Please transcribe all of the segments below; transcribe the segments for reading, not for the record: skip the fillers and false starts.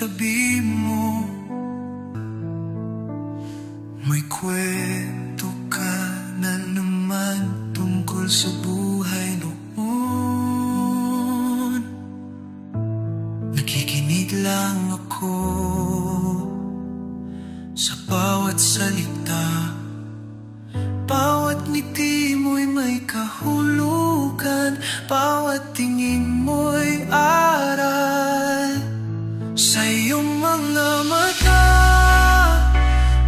tabi mo. May kwento ka na naman tungkol sa buhay noon. Nakikinig lang ako sa bawat salita. Bawat ngiti mo'y may kahulugan, bawat tingin mo'y aral. Sa iyong mga mata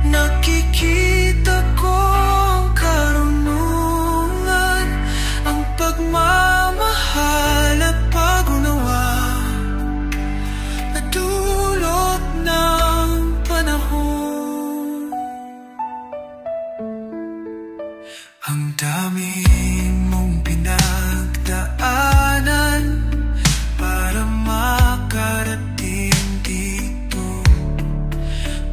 nakikita ko ang karunungan, ang pagmamahal at pag-unawa na dulot ng panahon. Ang dami mong pinagdaanan para makarating dito.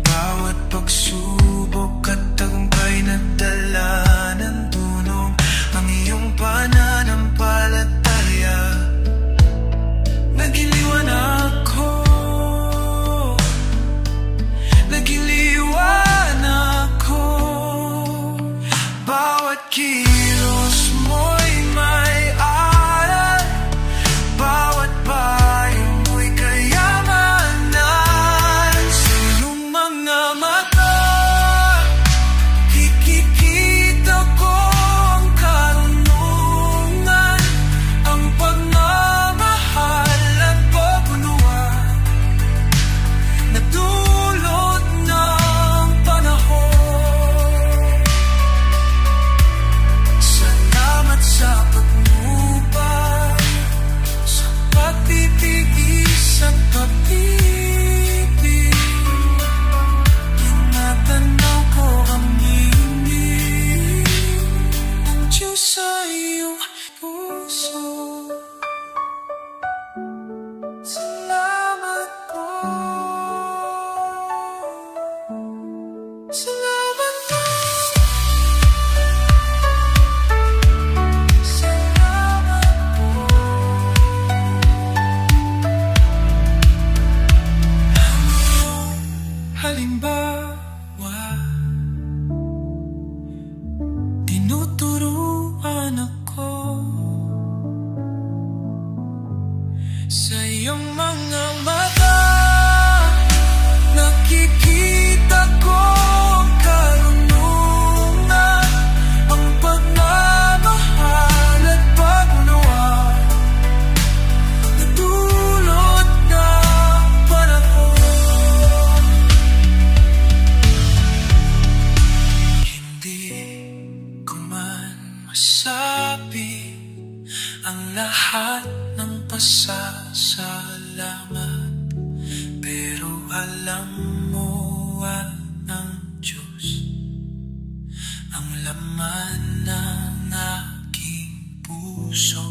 Bawat pagsubok at tagumpay na dala ng dunong ang iyong pananampalataya. Nagiliwan ako, nagiliwan ako. Bawat kilos mo'y may aral, bawat payo mo'y kayamanan. Sa iyong mga mata kikikita ko ang karunungan, ang pagmamahal at pag-unawa na dulot ng panahon. Salamat sa pagmubay, sa pagtitiis at pag-ibig. Tinatanaw ko ang himig ng Diyos sa iyong puso. Salamat po. Salamat po. Salamat po. Halimbawa, tinuturuan ako sa iyong mga mata. Nakikita ko ang karunungan, ang pagmamahal at pag-unawa na dulot ng panahon. Hindi ko man masabi ang lahat ng pasasalamat, pero alam mo ng Diyos ang laman ng aking puso.